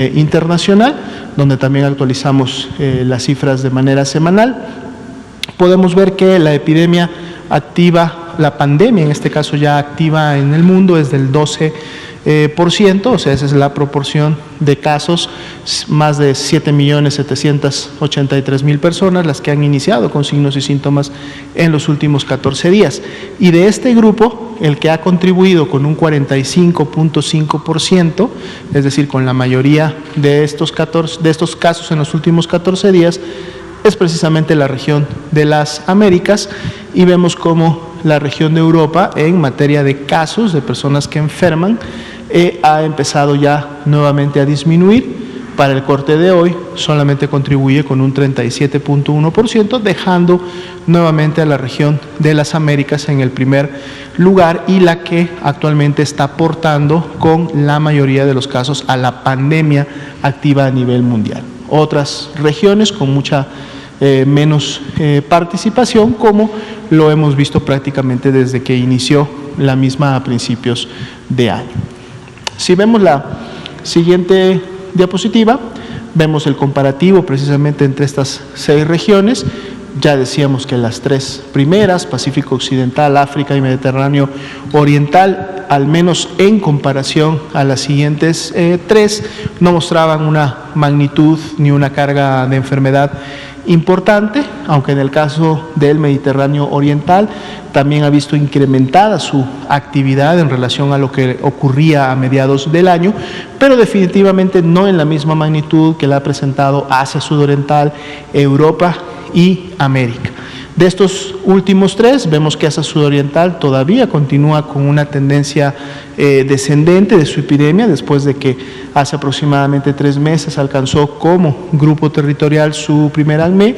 internacional, donde también actualizamos las cifras de manera semanal. Podemos ver que la epidemia activa, la pandemia en este caso ya activa en el mundo es del 12%, o sea, esa es la proporción de casos, más de 7.783.000 personas las que han iniciado con signos y síntomas en los últimos 14 días. Y de este grupo, el que ha contribuido con un 45.5%, es decir, con la mayoría de estos casos en los últimos 14 días, es precisamente la región de las Américas, y vemos cómo la región de Europa, en materia de casos de personas que enferman, ha empezado ya nuevamente a disminuir. Para el corte de hoy solamente contribuye con un 37.1%, dejando nuevamente a la región de las Américas en el primer lugar y la que actualmente está aportando con la mayoría de los casos a la pandemia activa a nivel mundial. Otras regiones con mucha menos participación, como lo hemos visto prácticamente desde que inició la misma a principios de año. Si vemos la siguiente diapositiva, vemos el comparativo precisamente entre estas 6 regiones. Ya decíamos que las 3 primeras, Pacífico Occidental, África y Mediterráneo Oriental, al menos en comparación a las siguientes 3, no mostraban una magnitud ni una carga de enfermedad importante, aunque en el caso del Mediterráneo Oriental también ha visto incrementada su actividad en relación a lo que ocurría a mediados del año, pero definitivamente no en la misma magnitud que la ha presentado Asia Sudoriental, Europa y América. De estos últimos 3, vemos que Asia Sudoriental todavía continúa con una tendencia descendente de su epidemia, después de que hace aproximadamente 3 meses alcanzó como grupo territorial su primer ACME.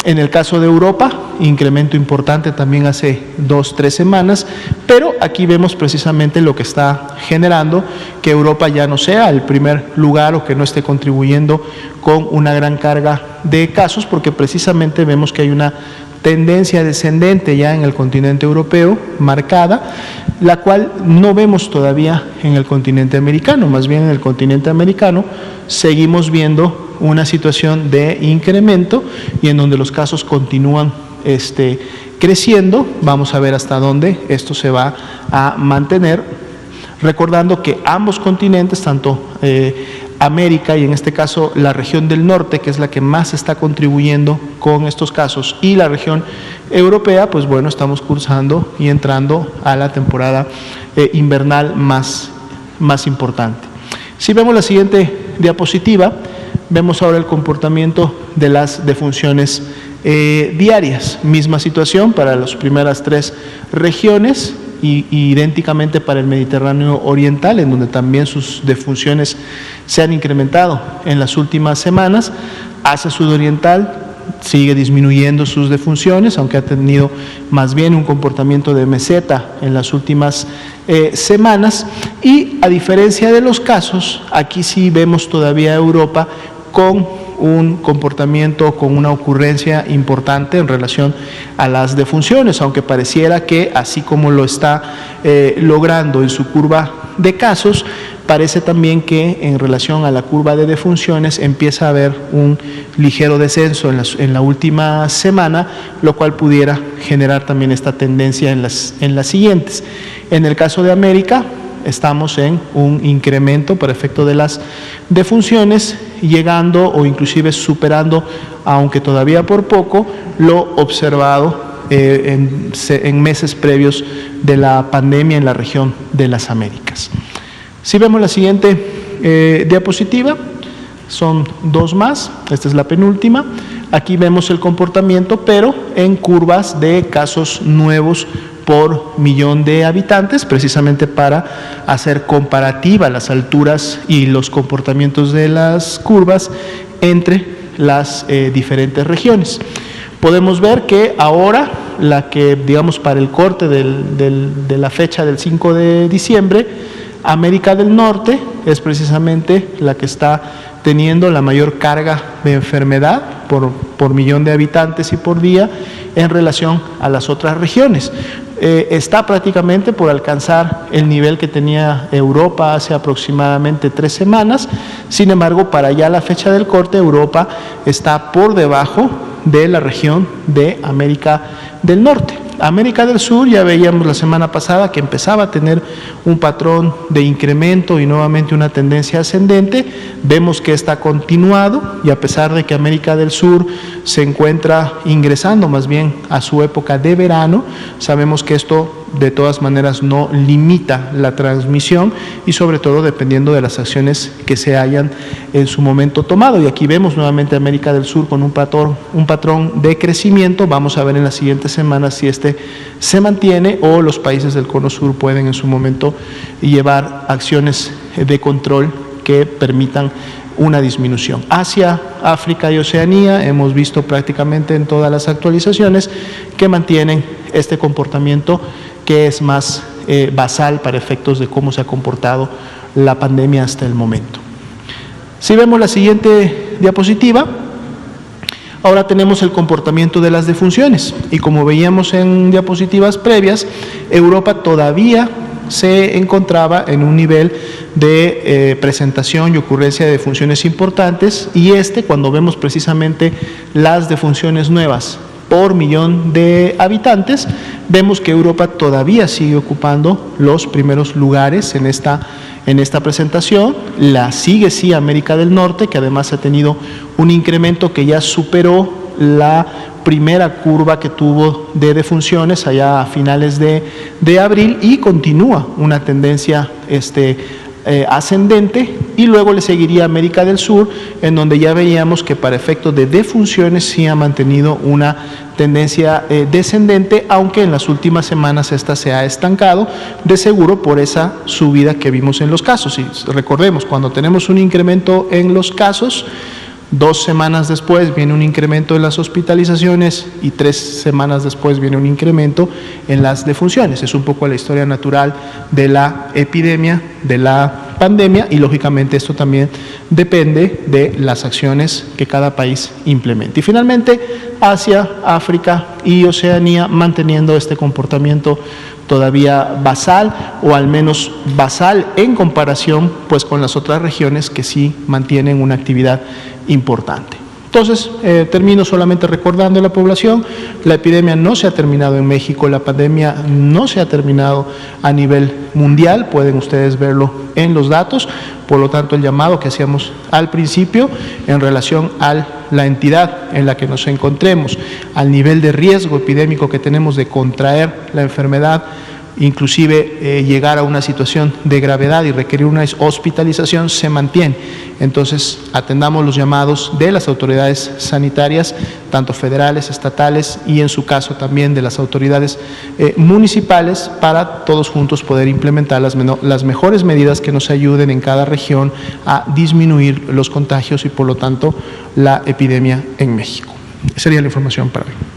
En el caso de Europa, incremento importante también hace 2-3 semanas, pero aquí vemos precisamente lo que está generando que Europa ya no sea el primer lugar o que no esté contribuyendo con una gran carga de casos, porque precisamente vemos que hay una tendencia descendente ya en el continente europeo marcada, la cual no vemos todavía en el continente americano. Más bien en el continente americano seguimos viendo una situación de incremento y en donde los casos continúan creciendo. Vamos a ver hasta dónde esto se va a mantener, recordando que ambos continentes, tanto América y en este caso la región del norte, que es la que más está contribuyendo con estos casos, y la región europea, pues bueno, estamos cursando y entrando a la temporada invernal más importante. Si vemos la siguiente diapositiva, vemos ahora el comportamiento de las defunciones diarias. Misma situación para las primeras 3 regiones, y idénticamente para el Mediterráneo Oriental, en donde también sus defunciones se han incrementado en las últimas semanas. Asia Sudoriental sigue disminuyendo sus defunciones, aunque ha tenido más bien un comportamiento de meseta en las últimas semanas, y a diferencia de los casos, aquí sí vemos todavía a Europa con un comportamiento, con una ocurrencia importante en relación a las defunciones, aunque pareciera que así como lo está logrando en su curva de casos, parece también que en relación a la curva de defunciones empieza a haber un ligero descenso en la última semana, lo cual pudiera generar también esta tendencia en las siguientes. En el caso de América, estamos en un incremento por efecto de las defunciones, llegando o inclusive superando, aunque todavía por poco, lo observado en meses previos de la pandemia en la región de las Américas. Si vemos la siguiente diapositiva, son 2 más, esta es la penúltima. Aquí vemos el comportamiento, pero en curvas de casos nuevos por millón de habitantes, precisamente para hacer comparativa las alturas y los comportamientos de las curvas entre las diferentes regiones. Podemos ver que ahora, la que digamos para el corte de la fecha del 5 de diciembre, América del Norte es precisamente la que está teniendo la mayor carga de enfermedad por millón de habitantes y por día en relación a las otras regiones. está prácticamente por alcanzar el nivel que tenía Europa hace aproximadamente 3 semanas. Sin embargo, para ya la fecha del corte, Europa está por debajo de la región de América del Norte. América del Sur, ya veíamos la semana pasada que empezaba a tener un patrón de incremento y nuevamente una tendencia ascendente. Vemos que está continuado, y a pesar de que América del Sur se encuentra ingresando más bien a su época de verano, sabemos que esto de todas maneras no limita la transmisión, y sobre todo dependiendo de las acciones que se hayan en su momento tomado. Y aquí vemos nuevamente América del Sur con un patrón de crecimiento. Vamos a ver en las siguientes semanas si este se mantiene o los países del Cono Sur pueden en su momento llevar acciones de control que permitan una disminución. Asia, África y Oceanía, hemos visto prácticamente en todas las actualizaciones que mantienen este comportamiento que es más basal para efectos de cómo se ha comportado la pandemia hasta el momento. Si vemos la siguiente diapositiva, ahora tenemos el comportamiento de las defunciones, y como veíamos en diapositivas previas, Europa todavía se encontraba en un nivel de presentación y ocurrencia de defunciones importantes, y cuando vemos precisamente las defunciones nuevas por millón de habitantes, vemos que Europa todavía sigue ocupando los primeros lugares en esta presentación. La sigue sí América del Norte, que además ha tenido un incremento que ya superó la primera curva que tuvo de defunciones allá a finales de abril, y continúa una tendencia ascendente, y luego le seguiría América del Sur, en donde ya veíamos que para efectos de defunciones sí ha mantenido una tendencia descendente, aunque en las últimas semanas esta se ha estancado, de seguro por esa subida que vimos en los casos. Y recordemos, cuando tenemos un incremento en los casos, 2 semanas después viene un incremento en las hospitalizaciones, y 3 semanas después viene un incremento en las defunciones. Es un poco la historia natural de la epidemia, de la pandemia, y lógicamente esto también depende de las acciones que cada país implemente. Y finalmente, Asia, África y Oceanía manteniendo este comportamiento todavía basal, o al menos basal en comparación pues con las otras regiones que sí mantienen una actividad importante. Entonces, termino solamente recordando a la población: la epidemia no se ha terminado en México, la pandemia no se ha terminado a nivel mundial, pueden ustedes verlo en los datos. Por lo tanto, el llamado que hacíamos al principio en relación a la entidad en la que nos encontremos, al nivel de riesgo epidémico que tenemos de contraer la enfermedad, inclusive llegar a una situación de gravedad y requerir una hospitalización, se mantiene. Entonces, atendamos los llamados de las autoridades sanitarias, tanto federales, estatales y en su caso también de las autoridades municipales, para todos juntos poder implementar las mejores medidas que nos ayuden en cada región a disminuir los contagios y por lo tanto la epidemia en México. Esa sería la información para hoy.